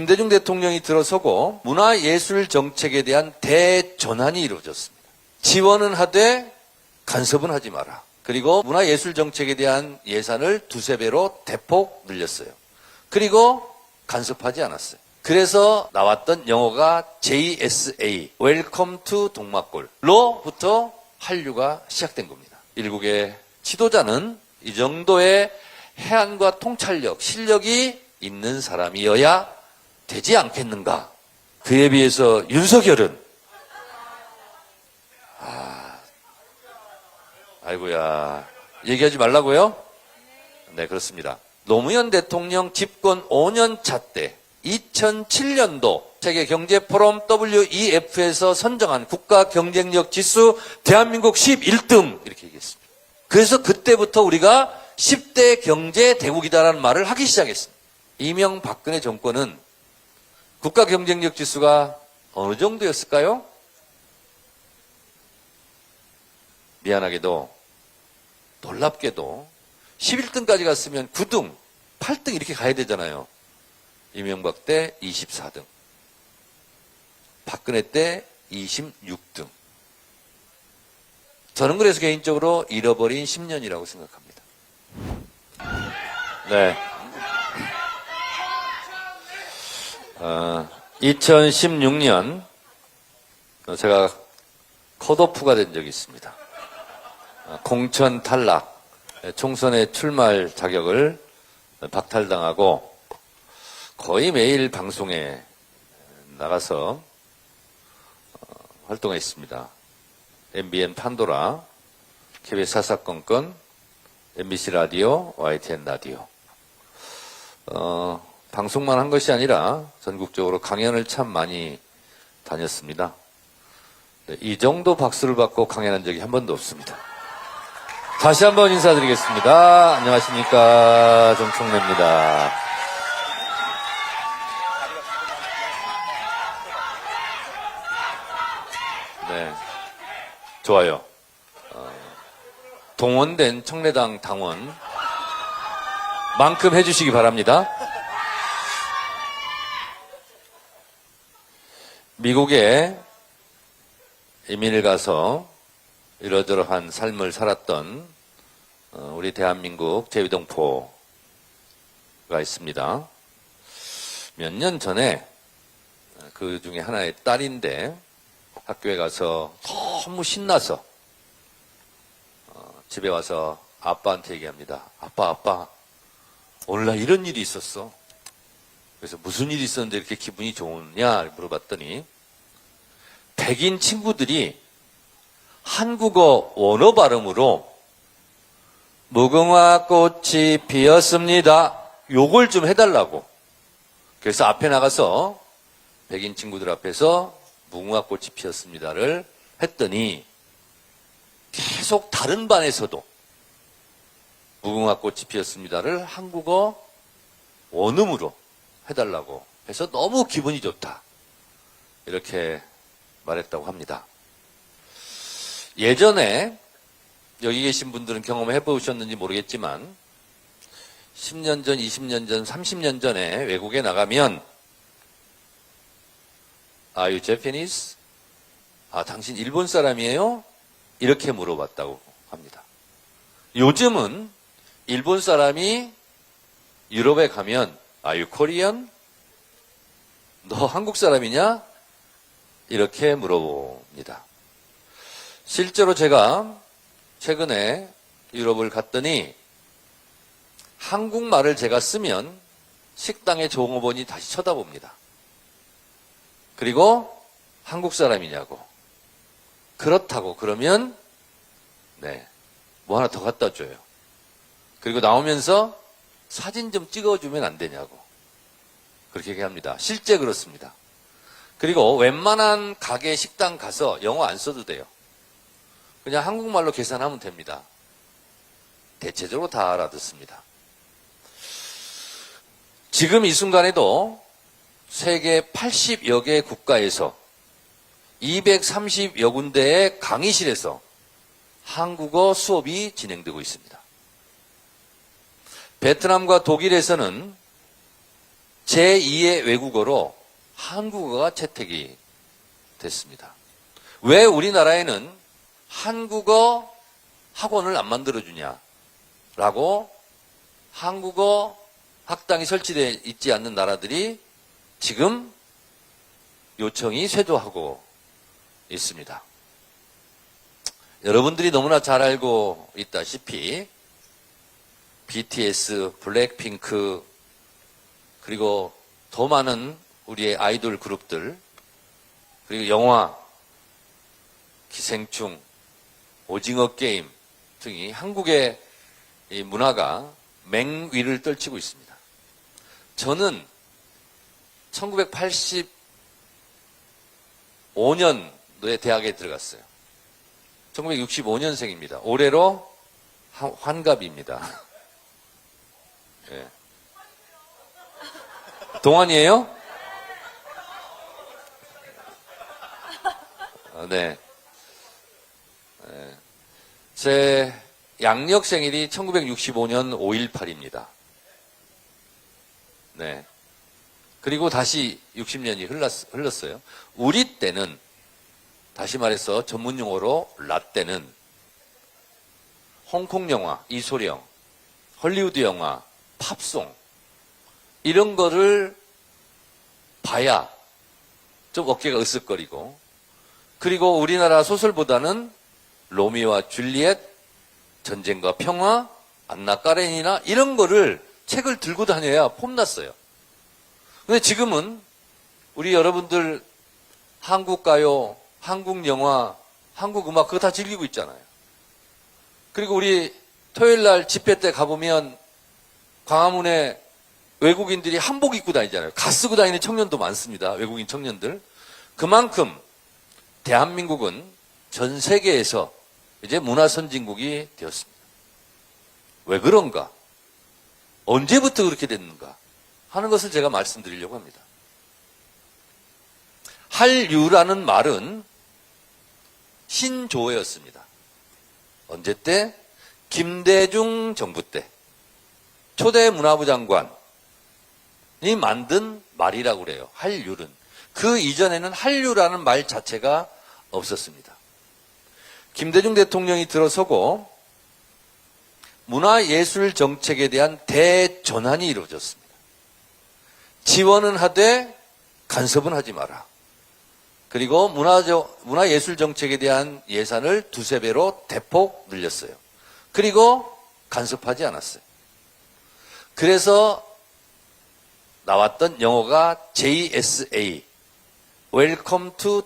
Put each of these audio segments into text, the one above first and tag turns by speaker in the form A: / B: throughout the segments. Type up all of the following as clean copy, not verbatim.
A: 김대중 대통령이 들어서고 문화예술 정책에 대한 대전환이 이루어졌습니다. 지원은 하되 간섭은 하지 마라. 그리고 문화예술 정책에 대한 예산을 두세 배로 대폭 늘렸어요. 그리고 간섭하지 않았어요. 그래서 나왔던 영어가 JSA, Welcome to 동막골로부터 한류가 시작된 겁니다. 일국의 지도자는 이 정도의 해안과 통찰력, 실력이 있는 사람이어야 되지 않겠는가. 그에 비해서 윤석열은 아이고야, 얘기하지 말라고요? 네, 그렇습니다. 노무현 대통령 집권 5년 차 때 2007년도 세계 경제 포럼 WEF에서 선정한 국가 경쟁력 지수 대한민국 11등 이렇게 얘기했습니다. 그래서 그때부터 우리가 10대 경제 대국이다라는 말을 하기 시작했습니다. 이명박근혜 정권은 국가 경쟁력 지수가 어느 정도였을까요? 미안하게도 놀랍게도 11등까지 갔으면 9등, 8등 이렇게 가야 되잖아요. 이명박 때 24등, 박근혜 때 26등. 저는 그래서 개인적으로 잃어버린 10년이라고 생각합니다. 네. 2016년 제가 컷오프가 된 적이 있습니다. 공천 탈락, 총선에 출마할 자격을 박탈당하고 거의 매일 방송에 나가서 활동했습니다. MBN 판도라, KBS 사사건건, MBC 라디오, YTN 라디오. 방송만 한 것이 아니라 전국적으로 강연을 참 많이 다녔습니다. 이 정도 박수를 받고 강연한 적이 한 번도 없습니다. 다시 한번 인사드리겠습니다. 안녕하십니까. 정청래입니다. 네. 좋아요. 동원된 청래당 당원 만큼 해주시기 바랍니다. 미국에 이민을 가서 이러저러한 삶을 살았던 우리 대한민국 제비동포가 있습니다. 몇 년 전에 그 중에 하나의 딸인데 학교에 가서 너무 신나서 집에 와서 아빠한테 얘기합니다. 아빠 오늘날 이런 일이 있었어. 그래서 무슨 일이 있었는데 이렇게 기분이 좋으냐 물어봤더니 백인 친구들이 한국어 원어 발음으로 무궁화 꽃이 피었습니다. 요걸 좀 해달라고. 그래서 앞에 나가서 백인 친구들 앞에서 무궁화 꽃이 피었습니다를 했더니 계속 다른 반에서도 무궁화 꽃이 피었습니다를 한국어 원음으로 해달라고 해서 너무 기분이 좋다. 이렇게 말했다고 합니다. 예전에 여기 계신 분들은 경험해 보셨는지 모르겠지만 10년 전, 20년 전, 30년 전에 외국에 나가면 Are you Japanese? 당신 일본 사람이에요? 이렇게 물어봤다고 합니다. 요즘은 일본 사람이 유럽에 가면 Are you Korean? 너 한국 사람이냐? 이렇게 물어봅니다. 실제로 제가 최근에 유럽을 갔더니 한국말을 제가 쓰면 식당의 종업원이 다시 쳐다봅니다. 그리고 한국 사람이냐고. 그렇다고 그러면 뭐 하나 더 갖다 줘요. 그리고 나오면서 사진 좀 찍어주면 안 되냐고. 그렇게 얘기합니다. 실제 그렇습니다. 그리고 웬만한 가게 식당 가서 영어 안 써도 돼요. 그냥 한국말로 계산하면 됩니다. 대체적으로 다 알아듣습니다. 지금 이 순간에도 세계 80여 개 국가에서 230여 군데의 강의실에서 한국어 수업이 진행되고 있습니다. 베트남과 독일에서는 제2의 외국어로 한국어가 채택이 됐습니다. 왜 우리나라에는 한국어 학원을 안 만들어주냐라고 한국어 학당이 설치되어 있지 않는 나라들이 지금 요청이 쇄도하고 있습니다. 여러분들이 너무나 잘 알고 있다시피 BTS, 블랙핑크, 그리고 더 많은 우리의 아이돌 그룹들, 그리고 영화, 기생충, 오징어 게임 등이 한국의 이 문화가 맹위를 떨치고 있습니다. 저는 1985년도에 대학에 들어갔어요. 1965년생입니다. 올해로 환갑입니다. 네. 동안이에요? 네. 제 양력 생일이 1965년 5.18입니다. 네. 그리고 다시 60년이 흘렀어요. 우리 때는, 다시 말해서 전문 용어로 라떼는 홍콩 영화, 이소룡, 헐리우드 영화, 팝송, 이런 거를 봐야 좀 어깨가 으쓱거리고, 그리고 우리나라 소설보다는 로미오와 줄리엣, 전쟁과 평화, 안나 까레니나 이런 거를 책을 들고 다녀야 폼났어요. 근데 지금은 우리 여러분들 한국 가요, 한국 영화, 한국 음악 그거 다 즐기고 있잖아요. 그리고 우리 토요일 날 집회 때 가보면 광화문에 외국인들이 한복 입고 다니잖아요. 가 쓰고 다니는 청년도 많습니다. 외국인 청년들. 그만큼 대한민국은 전 세계에서 이제 문화선진국이 되었습니다. 왜 그런가? 언제부터 그렇게 됐는가? 하는 것을 제가 말씀드리려고 합니다. 한류라는 말은 신조어였습니다. 언제 때? 김대중 정부 때 초대 문화부 장관이 만든 말이라고 그래요. 한류는. 그 이전에는 한류라는 말 자체가 없었습니다. 김대중 대통령이 들어서고 문화예술 정책에 대한 대전환이 이루어졌습니다. 지원은 하되 간섭은 하지 마라. 그리고 문화예술 정책에 대한 예산을 2~3배로 대폭 늘렸어요. 그리고 간섭하지 않았어요. 그래서 나왔던 영어가 JSA, Welcome to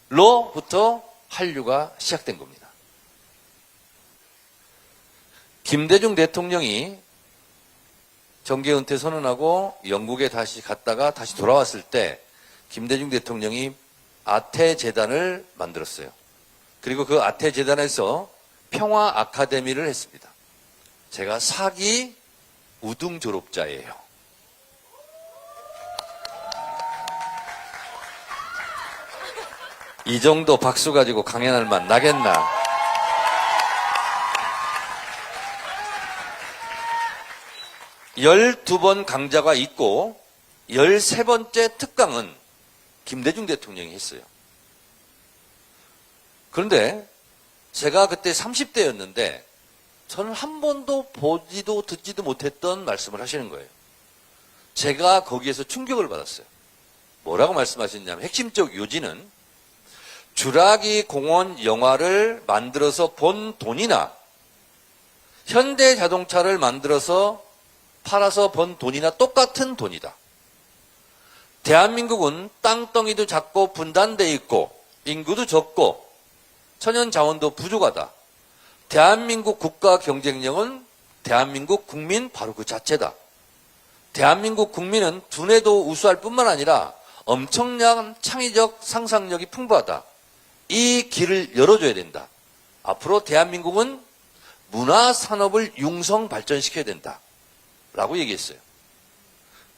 A: 동막골로부터 한류가 시작된 겁니다. 김대중 대통령이 정계 은퇴 선언하고 영국에 다시 갔다가 다시 돌아왔을 때 김대중 대통령이 아태재단을 만들었어요. 그리고 그 아태재단에서 평화 아카데미를 했습니다. 제가 4기 우등 졸업자예요. 이 정도 박수 가지고 강연할 맛 나겠나? (12번) 강좌가 있고 13번째 특강은 김대중 대통령이 했어요. 그런데 제가 그때 30대였는데 저는 한 번도 보지도 듣지도 못했던 말씀을 하시는 거예요. 제가 거기에서 충격을 받았어요. 뭐라고 말씀하셨냐면 핵심적 요지는 주라기 공원 영화를 만들어서 본 돈이나 현대자동차를 만들어서 팔아서 번 돈이나 똑같은 돈이다. 대한민국은 땅덩이도 작고 분단되어 있고 인구도 적고 천연자원도 부족하다. 대한민국 국가 경쟁력은 대한민국 국민 바로 그 자체다. 대한민국 국민은 두뇌도 우수할 뿐만 아니라 엄청난 창의적 상상력이 풍부하다. 이 길을 열어줘야 된다. 앞으로 대한민국은 문화산업을 융성 발전시켜야 된다. 라고 얘기했어요.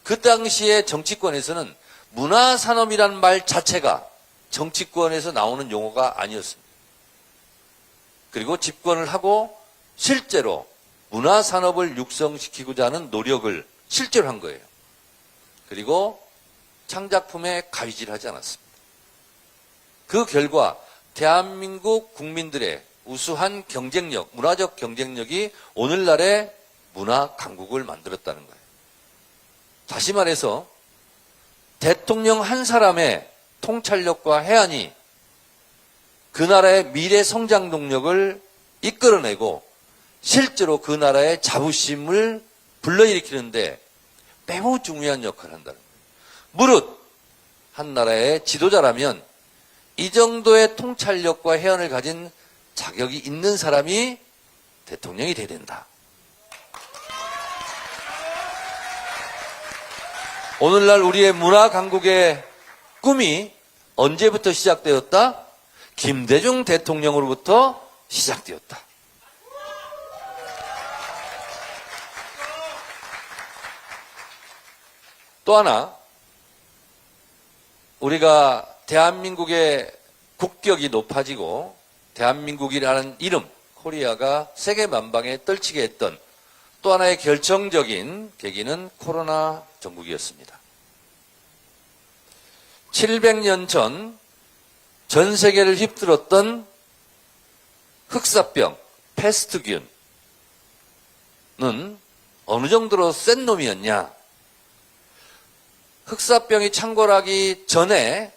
A: 그 당시에 정치권에서는 문화산업이란 말 자체가 정치권에서 나오는 용어가 아니었습니다. 그리고 집권을 하고 실제로 문화산업을 육성시키고자 하는 노력을 실제로 한 거예요. 그리고 창작품에 가위질하지 않았습니다. 그 결과 대한민국 국민들의 우수한 경쟁력, 문화적 경쟁력이 오늘날의 문화 강국을 만들었다는 거예요. 다시 말해서 대통령 한 사람의 통찰력과 해안이 그 나라의 미래 성장 동력을 이끌어내고 실제로 그 나라의 자부심을 불러일으키는데 매우 중요한 역할을 한다는 거예요. 무릇 한 나라의 지도자라면 이 정도의 통찰력과 해안을 가진 자격이 있는 사람이 대통령이 돼야 된다. 오늘날 우리의 문화 강국의 꿈이 언제부터 시작되었다? 김대중 대통령으로부터 시작되었다. 또 하나, 우리가 대한민국의 국격이 높아지고 대한민국이라는 이름, 코리아가 세계 만방에 떨치게 했던 또 하나의 결정적인 계기는 코로나 전국이었습니다. 700년 전 전 세계를 휩쓸었던 흑사병, 패스트균은 어느 정도로 센 놈이었냐? 흑사병이 창궐하기 전에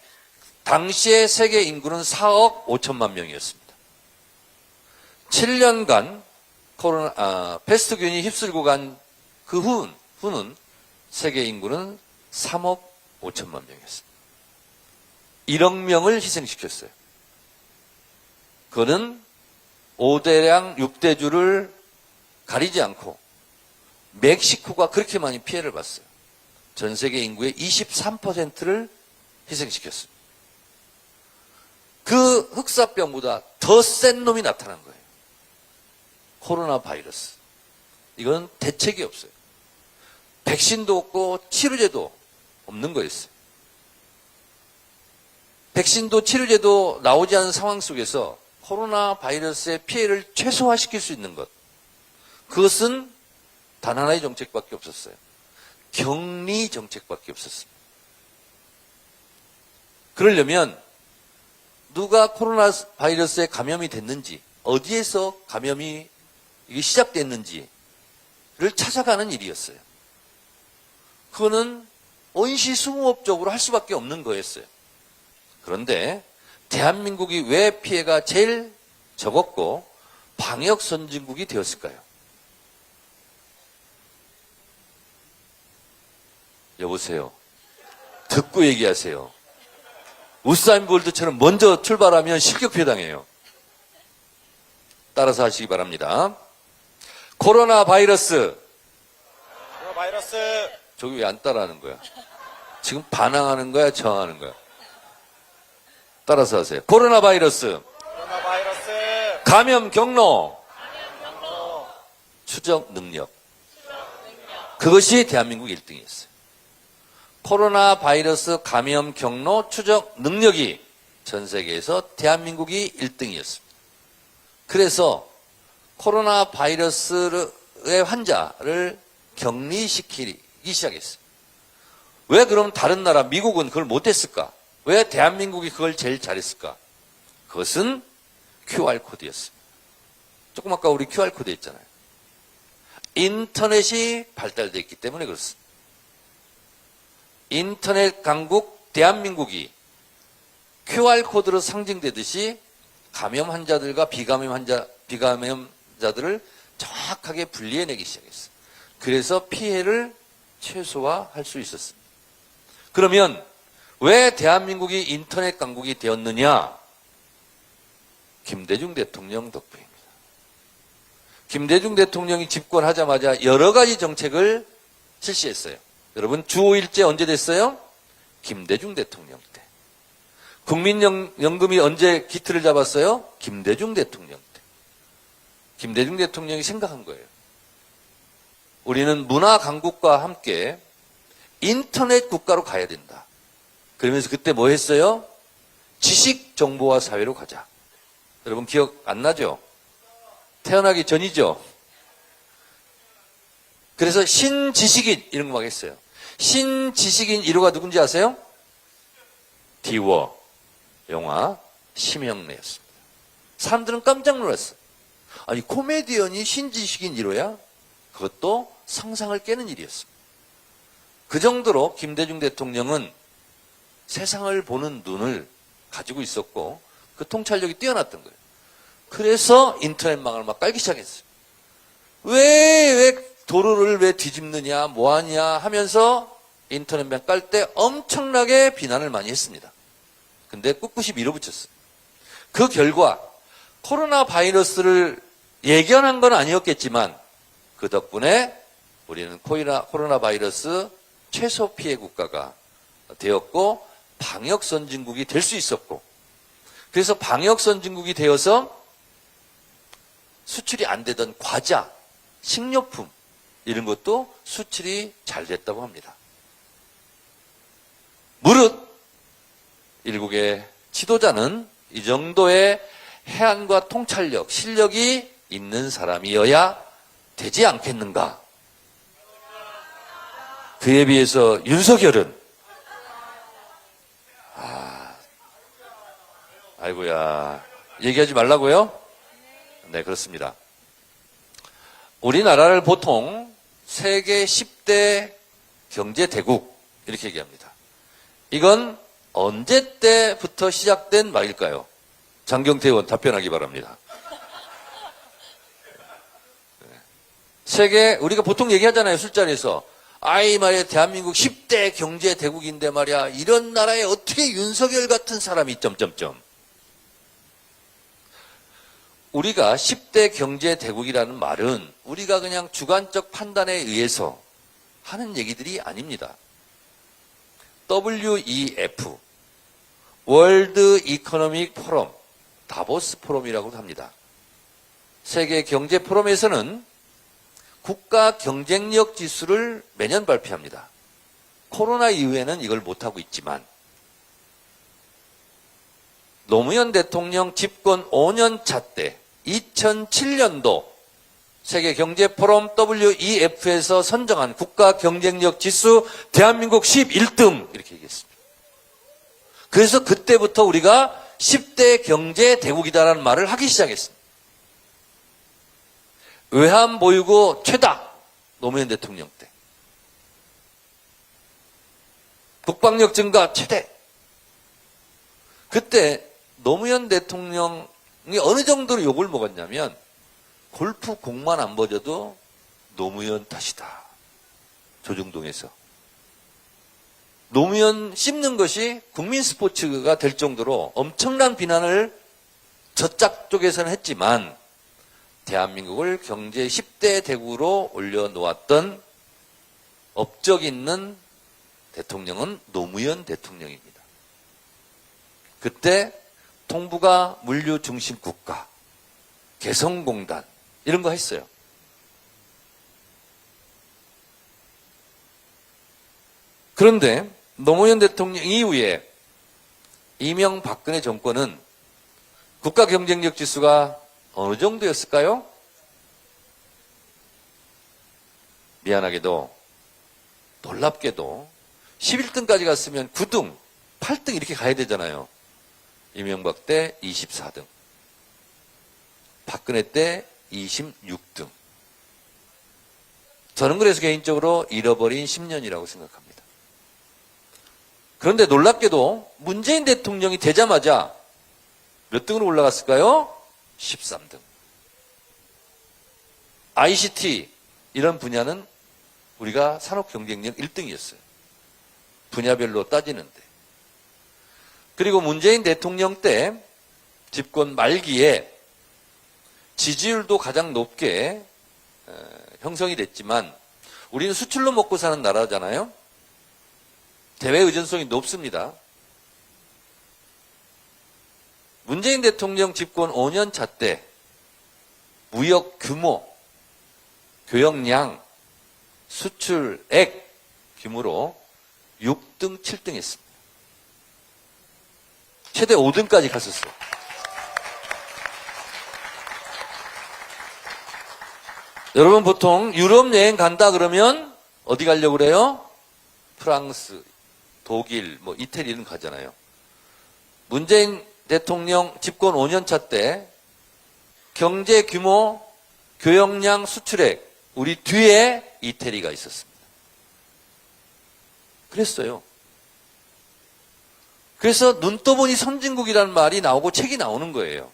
A: 당시의 세계 인구는 4억 5천만 명이었습니다. 7년간 패스트균이 휩쓸고 간 그 후는 세계 인구는 3억 5천만 명이었습니다. 1억 명을 희생시켰어요. 그는 5대량 6대주를 가리지 않고 멕시코가 그렇게 많이 피해를 봤어요. 전 세계 인구의 23%를 희생시켰습니다. 그 흑사병보다 더 센 놈이 나타난 거예요. 코로나 바이러스. 이건 대책이 없어요. 백신도 없고 치료제도 없는 거였어요. 백신도 치료제도 나오지 않은 상황 속에서 코로나 바이러스의 피해를 최소화시킬 수 있는 것. 그것은 단 하나의 정책밖에 없었어요. 격리 정책밖에 없었습니다. 그러려면 누가 코로나 바이러스에 감염이 됐는지, 어디에서 감염이 시작됐는지를 찾아가는 일이었어요. 그거는 원시수무업적으로 할 수밖에 없는 거였어요. 그런데 대한민국이 왜 피해가 제일 적었고 방역 선진국이 되었을까요? 여보세요. 듣고 얘기하세요. 우사인 볼트처럼 먼저 출발하면 실격표 당해요. 따라서 하시기 바랍니다. 코로나 바이러스. 저기 왜 안 따라하는 거야? 지금 반항하는 거야? 저항하는 거야? 따라서 하세요. 코로나 바이러스. 감염 경로. 추적 능력. 그것이 대한민국 1등이었어요. 코로나 바이러스 감염 경로 추적 능력이 전 세계에서 대한민국이 1등이었습니다. 그래서 코로나 바이러스의 환자를 격리시키기 시작했어요. 왜 그럼 다른 나라, 미국은 그걸 못했을까? 왜 대한민국이 그걸 제일 잘했을까? 그것은 QR코드였습니다. 조금 아까 우리 QR코드 했잖아요. 인터넷이 발달되어 있기 때문에 그렇습니다. 인터넷 강국 대한민국이 QR코드로 상징되듯이 감염 환자들과 비감염자들을 정확하게 분리해내기 시작했어요. 그래서 피해를 최소화할 수 있었습니다. 그러면 왜 대한민국이 인터넷 강국이 되었느냐? 김대중 대통령 덕분입니다. 김대중 대통령이 집권하자마자 여러 가지 정책을 실시했어요. 여러분, 주 5일제 언제 됐어요? 김대중 대통령 때. 국민연금이 언제 기틀을 잡았어요? 김대중 대통령 때. 김대중 대통령이 생각한 거예요. 우리는 문화 강국과 함께 인터넷 국가로 가야 된다. 그러면서 그때 뭐 했어요? 지식 정보화 사회로 가자. 여러분 기억 안 나죠? 태어나기 전이죠? 그래서 신지식인 이런 거 막 했어요. 신지식인 1호가 누군지 아세요? 디워 영화 심형래였습니다. 사람들은 깜짝 놀랐어요. 아니 코미디언이 신지식인 1호야? 그것도 상상을 깨는 일이었습니다. 그 정도로 김대중 대통령은 세상을 보는 눈을 가지고 있었고 그 통찰력이 뛰어났던 거예요. 그래서 인터넷망을 막 깔기 시작했어요. 왜 도로를 왜 뒤집느냐 뭐하냐 하면서 인터넷망 깔 때 엄청나게 비난을 많이 했습니다. 근데 꿋꿋이 밀어붙였어요. 그 결과 코로나 바이러스를 예견한 건 아니었겠지만 그 덕분에 우리는 코로나 바이러스 최소 피해 국가가 되었고 방역 선진국이 될 수 있었고, 그래서 방역 선진국이 되어서 수출이 안 되던 과자, 식료품 이런 것도 수출이 잘 됐다고 합니다. 무릇 일국의 지도자는 이 정도의 해안과 통찰력, 실력이 있는 사람이어야 되지 않겠는가. 그에 비해서 윤석열은 아이고야 얘기하지 말라고요? 네, 그렇습니다. 우리나라를 보통 세계 10대 경제대국 이렇게 얘기합니다. 이건 언제 때부터 시작된 말일까요? 장경태 의원 답변하기 바랍니다. 세계 우리가 보통 얘기하잖아요. 술자리에서 아이 말이야 대한민국 10대 경제대국인데 말이야 이런 나라에 어떻게 윤석열 같은 사람이 점점점. 우리가 10대 경제대국이라는 말은 우리가 그냥 주관적 판단에 의해서 하는 얘기들이 아닙니다. WEF, 월드 이코노믹 포럼, 다보스 포럼이라고도 합니다. 세계 경제 포럼에서는 국가 경쟁력 지수를 매년 발표합니다. 코로나 이후에는 이걸 못하고 있지만 노무현 대통령 집권 5년 차 때 2007년도 세계 경제 포럼 WEF에서 선정한 국가 경쟁력 지수 대한민국 11등 이렇게 얘기했습니다. 그래서 그때부터 우리가 10대 경제 대국이다라는 말을 하기 시작했습니다. 외환 보유고 최다 노무현 대통령 때. 국방력 증가 최대. 그때 노무현 대통령이 어느 정도로 욕을 먹었냐면 골프 공만 안 버져도 노무현 탓이다. 조중동에서. 노무현 씹는 것이 국민 스포츠가 될 정도로 엄청난 비난을 저짝 쪽에서는 했지만 대한민국을 경제 10대 대국으로 올려놓았던 업적 있는 대통령은 노무현 대통령입니다. 그때 통부가 물류 중심 국가, 개성공단 이런 거 했어요. 그런데 노무현 대통령 이후에 이명박근혜 정권은 국가 경쟁력 지수가 어느 정도였을까요? 미안하게도 놀랍게도 11등까지 갔으면 9등, 8등 이렇게 가야 되잖아요. 이명박 때 24등, 박근혜 때 26등. 저는 그래서 개인적으로 잃어버린 10년이라고 생각합니다. 그런데 놀랍게도 문재인 대통령이 되자마자 몇 등으로 올라갔을까요? 13등. ICT 이런 분야는 우리가 산업 경쟁력 1등이었어요. 분야별로 따지는데. 그리고 문재인 대통령 때 집권 말기에 지지율도 가장 높게 형성이 됐지만 우리는 수출로 먹고 사는 나라잖아요. 대외 의존성이 높습니다. 문재인 대통령 집권 5년 차 때 무역 규모, 교역량, 수출액 규모로 6등, 7등 했습니다. 최대 5등까지 갔었어요. 여러분 보통 유럽 여행 간다 그러면 어디 가려고 그래요? 프랑스, 독일, 뭐 이태리 이런 거 가잖아요. 문재인 대통령 집권 5년차 때 경제 규모, 교역량, 수출액 우리 뒤에 이태리가 있었습니다. 그랬어요. 그래서 눈 떠보니 선진국이라는 말이 나오고 책이 나오는 거예요.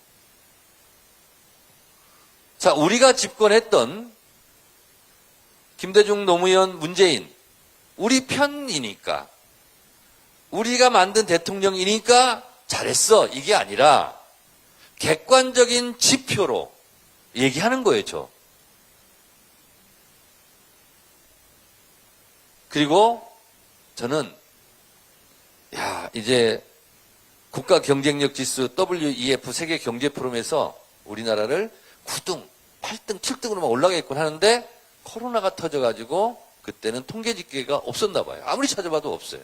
A: 자, 우리가 집권했던 김대중, 노무현, 문재인 우리 편이니까 우리가 만든 대통령이니까 잘했어 이게 아니라 객관적인 지표로 얘기하는 거예요. 저. 그리고 저는 이제 국가 경쟁력 지수 WEF 세계 경제 포럼에서 우리나라를 9등, 8등, 7등으로만 올라가겠군 하는데 코로나가 터져가지고 그때는 통계 집계가 없었나 봐요. 아무리 찾아봐도 없어요.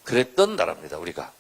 A: 그랬던 나라입니다, 우리가.